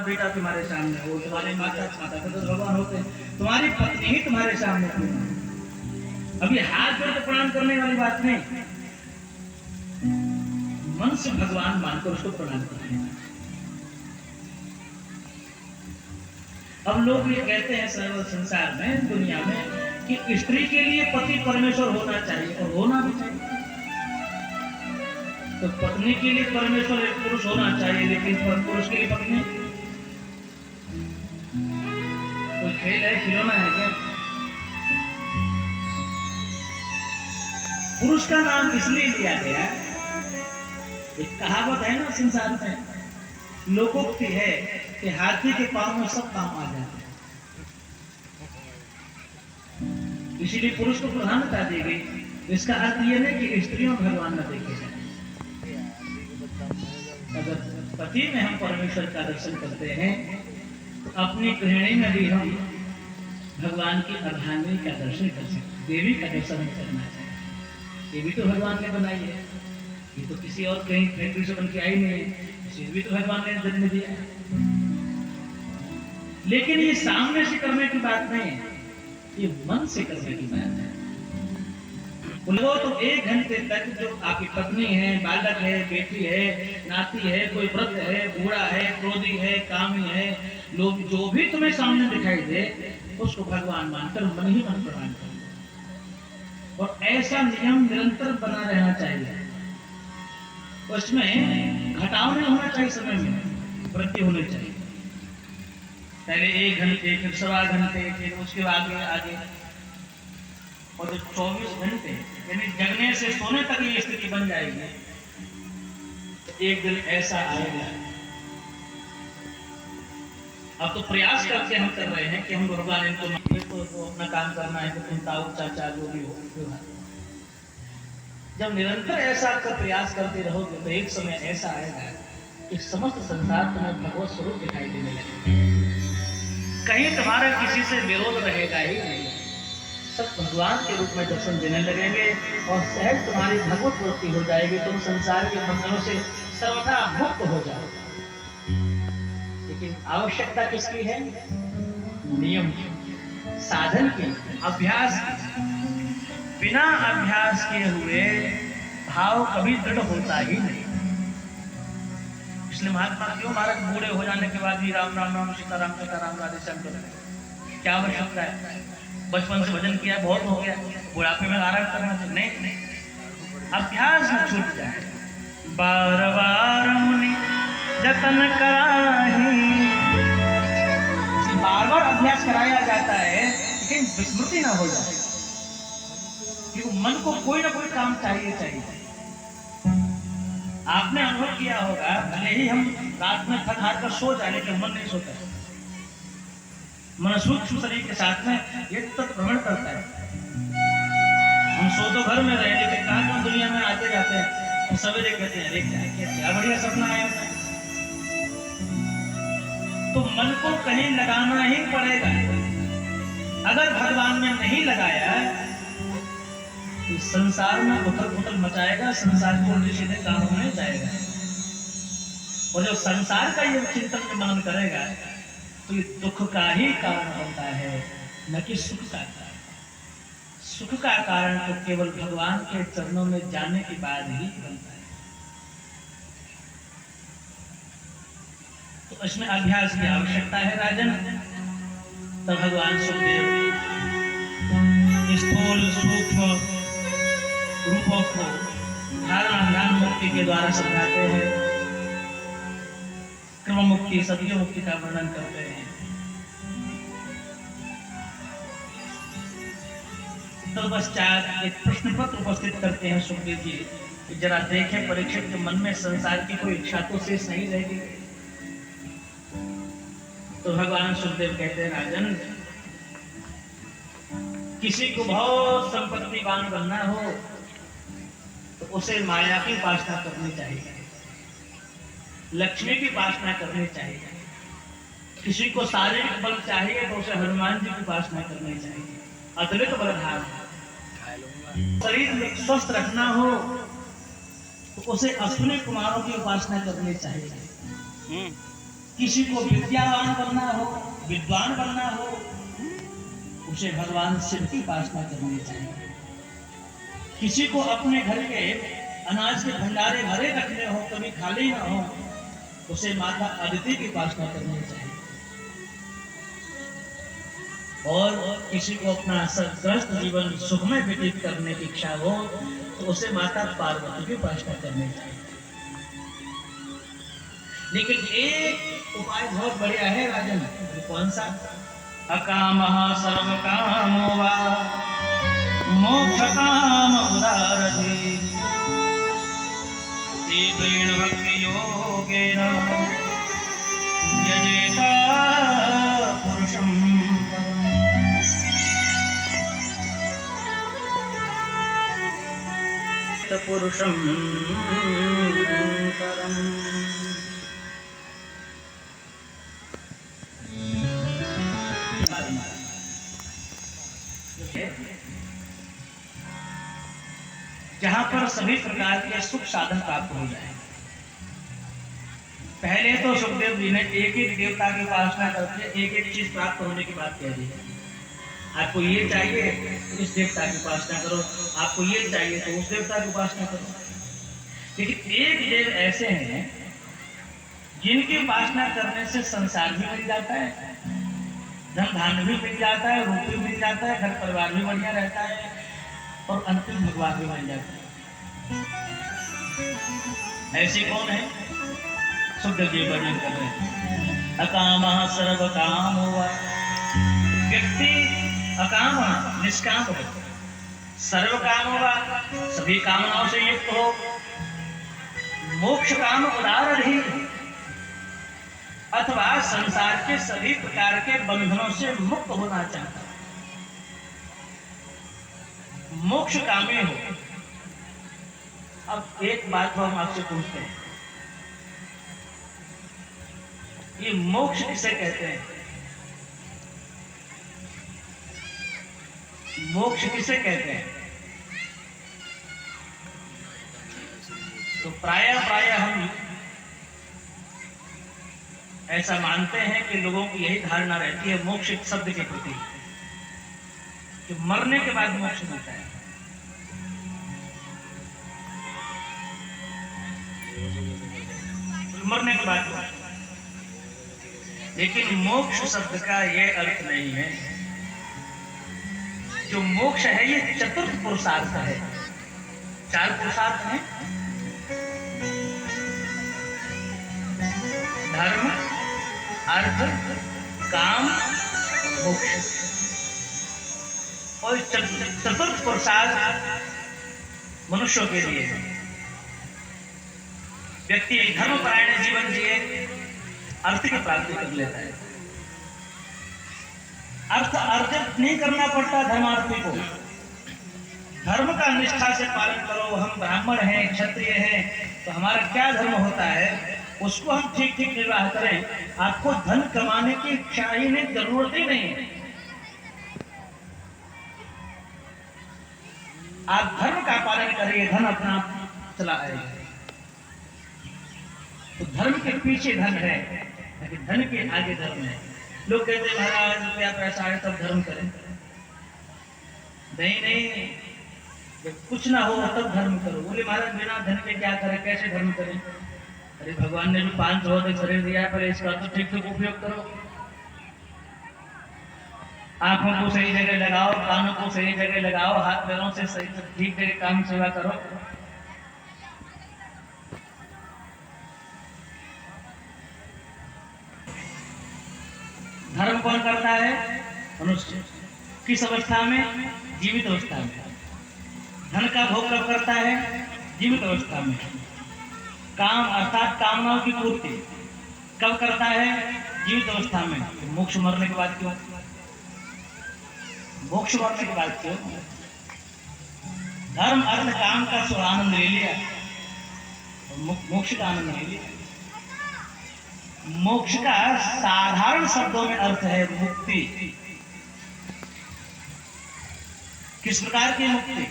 बेटा तुम्हारे सामने हो, तुम्हारे माता पिता तो भगवान होते हैं, तुम्हारी पत्नी ही तुम्हारे सामने हो। अभी हाथ जोड़ के प्रणाम करने वाली बात नहीं, मन से भगवान मानकर उसको प्रणाम करना। अब लोग ये कहते हैं सर्व संसार में, दुनिया में, कि स्त्री के लिए पति परमेश्वर होना चाहिए, और होना भी चाहिए। तो पत्नी के लिए परमेश्वर एक पुरुष होना चाहिए, लेकिन पुरुष के लिए पत्नी कोई खेल है, खिलौना है क्या? पुरुष का नाम इसलिए लिया गया, एक कहावत है ना संसार में, लोकोक्ति है कि हाथी के पांव में सब काम आ जाते हैं, इसीलिए पुरुष को प्रधानता दी गई। इसका अर्थ यह नहीं कि स्त्रियों भगवान न देखे जाए। अगर पति में हम परमेश्वर का दर्शन करते हैं तो अपनी गृहिणी में भी हम भगवान की अर्धांगिनी का दर्शन कर सकते, देवी का दर्शन करना चाहिए। ये भी तो भगवान ने बनाई है, ये तो किसी और कहीं फैक्ट्री से बन के आई नहीं है, इसे भी तो भगवान ने जन्म दिया है। लेकिन ये सामने से करने की बात नहीं है, ये मन से करने की बात है। वो तो 1 घंटे तक जो आपकी पत्नी है, बालक है, बेटी है, नाती है, कोई वृद्ध है, बूढ़ा है, क्रोधी है, कामी है, लोग जो भी तुम्हें सामने दिखाई दे, उसको भगवान मानकर मन ही मन प्रणाम करो। और ऐसा नियम निरंतर बना रहना चाहिए। उसमें घटाव नहीं होना चाहिए, समय में वृद्धि होनी चाहिए। पहले 1 घंटे, फिर 1.25 घंटे, फिर उसके आगे आगे, और जो 24 घंटे यानी जगने से सोने तक ये स्थिति बन जाएगी, तो एक दिन ऐसा आएगा। अब तो प्रयास करके हम कर रहे हैं कि हम भगवान इनको तो अपना काम करना है, तो तुम ताऊ चाचा जो भी हो, जब निरंतर ऐसा कर प्रयास करते रहोगे तो एक समय ऐसा आएगा कि समस्त संसार तुम्हें भगवत स्वरूप दिखाई देने लगेगा। कहीं तुम्हारा किसी से विरोध रहेगा ही नहीं, सब भगवान के रूप में दर्शन देने लगेंगे और सहज तुम्हारी भगवत वृत्ति हो जाएगी। तुम संसार के बंधनों से सर्वथा मुक्त हो जाओगे। लेकिन आवश्यकता किसकी है? नियम, साधन की, अभ्यास की। बिना अभ्यास किए हुए भाव कभी दृढ़ होता ही नहीं। इसलिए महात्मा क्यों महाराज बूढ़े हो जाने के बाद भी राम राम राम सीताराम सीताराम राधे श्याम करते? क्या आवश्यकता है? बचपन से भजन किया, बहुत हो गया, बुढ़ापे में आराम करना चाहिए? नहीं, अभ्यास में छूट जाए। बार बार मुनि जतन कराही, बार बार अभ्यास कराया जाता है, लेकिन विस्मृति ना हो जाए, क्योंकि मन को कोई ना कोई काम चाहिए। आपने अनुभव किया होगा, भले ही हम रात में थक हार कर सो जाए, लेकिन मन नहीं सोता। मन सूक्ष्म शरीर के साथ में ये तक भ्रमण करता है। हम सो तो घर में रहे, लेकिन कहाँ दुनिया में आते जाते हैं, तो सवेरे कहते हैं अरे क्या बढ़िया सपना आया। तो मन को कहीं लगाना ही पड़ेगा। अगर भगवान में नहीं लगाया तो संसार में उथल पुथल मचाएगा, संसार को उल्टे सीधे काम होने जाएगा। और जब संसार का ये चिंतन में मनन करेगा तो ये दुख का ही कारण बनता है, न कि सुख का कारण। सुख का कारण तो केवल भगवान के चरणों में जाने के बाद ही बनता है। तो इसमें अभ्यास की आवश्यकता है राजन। तब भगवान सुखदेव स्थूल सूक्ष्म रूपों को धारणा ध्यान मुक्ति के द्वारा समझाते हैं। क्रम मुक्ति, सत्य मुक्ति का वर्णन करते हैं। तत्पश्चात एक प्रश्न पत्र उपस्थित करते हैं सुखदेव जी कि जरा देखें परीक्षित के मन में संसार की कोई इच्छा तो शेष नहीं रहेगी। तो भगवान सुखदेव कहते हैं राजन, किसी को बहुत संपत्तिवान बनना हो तो उसे माया की उपासना करनी चाहिए, लक्ष्मी की उपासना करनी चाहिए। किसी को शारीरिक बल चाहिए तो उसे हनुमान जी की उपासना करनी चाहिए, अद्भुत बलधाम। शरीर स्वस्थ रखना हो तो उसे अश्विनी कुमारों की उपासना करनी चाहिए। किसी को विद्यावान बनना हो, विद्वान बनना हो, उसे भगवान शिव की उपासना करनी चाहिए। किसी को अपने घर के अनाज के भंडारे भरे रखने हो, कभी खाली ना हो, उसे माता अदिति की उपासना करनी चाहिए। और किसी को अपना सरग्रस्त जीवन सुखमय व्यतीत करने की इच्छा हो तो उसे माता पार्वती की उपासना करनी चाहिए। लेकिन एक उपाय बहुत बढ़िया है राजन, कौन सा? अकामः सर्व कामो वा मोक्ष काम उदारधि तीव्रेण भक्ति योगेन यजेता पुरुषं पुरुषं परम्। जहां पर सभी प्रकार के सुख साधन प्राप्त हो जाए। पहले तो सुखदेव जी ने एक एक देवता की उपासना करके एक एक चीज प्राप्त होने की बात कह दी है। आपको ये चाहिए तो इस देवता की उपासना करो, आपको ये चाहिए तो उस देवता की उपासना करो। लेकिन एक देव ऐसे हैं जिनकी उपासना करने से संसार भी मिल जाता है, धन धान्य भी मिल जाता है, रूप भी मिल जाता है, घर परिवार भी बढ़िया रहता है और अंतिम भगवान भी बन जाता है। ऐसी कौन है? सुखदेव जी वर्णन कर रहे हैं। अकामः सर्व कामो वा, व्यक्ति अकाम निष्काम हो, सर्व कामो वा सभी कामनाओं से युक्त हो, मोक्ष काम उदारधि अथवा संसार के सभी प्रकार के बंधनों से मुक्त होना चाहता है, मोक्ष कामी हो। अब एक बात हम आपसे पूछते हैं, ये मोक्ष किसे कहते हैं? मोक्ष किसे कहते हैं? तो प्रायः हम ऐसा मानते हैं कि लोगों की यही धारणा रहती है मोक्ष शब्द के प्रति कि मरने के बाद मोक्ष मिलता है। मरने के बाद, लेकिन मोक्ष शब्द का यह अर्थ नहीं है। जो मोक्ष है ये चतुर्थ पुरुषार्थ है। 4 पुरुषार्थ हैं, धर्म, अर्थ, काम, मोक्ष। और चतुर्थ पुरुषार्थ मनुष्यों के लिए व्यक्ति धर्मपरायण जीवन जिए, अर्थ की प्राप्ति कर लेता है। अर्थ अर्जित नहीं करना पड़ता धर्मार्थी को। धर्म का निष्ठा से पालन करो। हम ब्राह्मण हैं, क्षत्रिय हैं, तो हमारा क्या धर्म होता है उसको हम ठीक ठीक निर्वाह करें। आपको धन कमाने की इच्छा ही नहीं, जरूरत ही नहीं है। आप धर्म का पालन करिए, धन अपना चला आएगा। तो धर्म के पीछे धन है, लेकिन धन के आगे धर्म है। लोग कहते हैं महाराज रुपया पैसा है तब धर्म करें। नहीं, जब कुछ ना हो तब धर्म करो। बोले महाराज बिना धन के क्या करें, कैसे धर्म करें? अरे भगवान ने जो 500 शरीर दिया है, पर इसका तो ठीक ठीक उपयोग करो। आंखों को सही जगह लगाओ, कानों को सही जगह लगाओ, हाथ पैरों से सही ठीक जगह काम सेवा करो। धर्म कौन करता है? मनुष्य। किस अवस्था में? जीवित अवस्था में। धन का भोग कब करता है? जीवित अवस्था में। काम अर्थात कामनाओं की पूर्ति कब करता है? जीवित अवस्था में। तो मोक्ष मरने के बाद क्यों? मोक्ष मरने के बाद क्यों? धर्म अर्थ काम का आनंद ले लिया, मोक्ष का आनंद ले लिया। मोक्ष का साधारण शब्दों में अर्थ है मुक्ति। किस प्रकार की मुक्ति?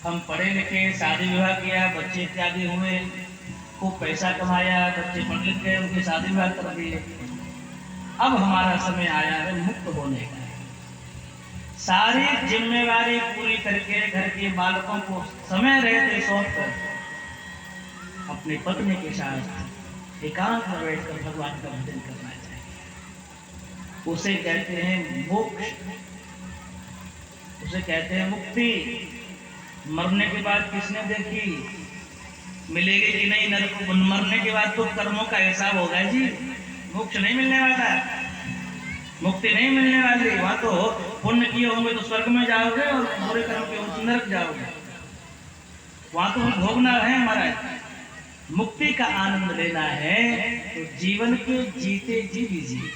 हम पढ़े लिखे, शादी विवाह किया, बच्चे इत्यादि हुए, खूब पैसा कमाया, बच्चे पढ़ लिख गए, उनके शादी विवाह कर दिए। अब हमारा समय आया है मुक्त होने का। सारी जिम्मेवारी पूरी करके घर के बालकों को समय रहते सौंप कर अपनी पत्नी के साथ एकांत में बैठकर भगवान का भजन करना चाहिए। उसे कहते हैं मोक्ष, उसे कहते हैं मुक्ति। मरने के बाद किसने देखी, मिलेगी कि नहीं नरक? मरने के बाद तो कर्मों का हिसाब होगा जी, मोक्ष नहीं मिलने वाला, मुक्ति नहीं मिलने वाली। वहां तो पुण्य किए होंगे तो स्वर्ग में जाओगे और बुरे कर्म किए होंगे तो नरक जाओगे। वहां तो भोगना है हमारा। मुक्ति का आनंद लेना है तो जीवन के जीते जी लीजिए।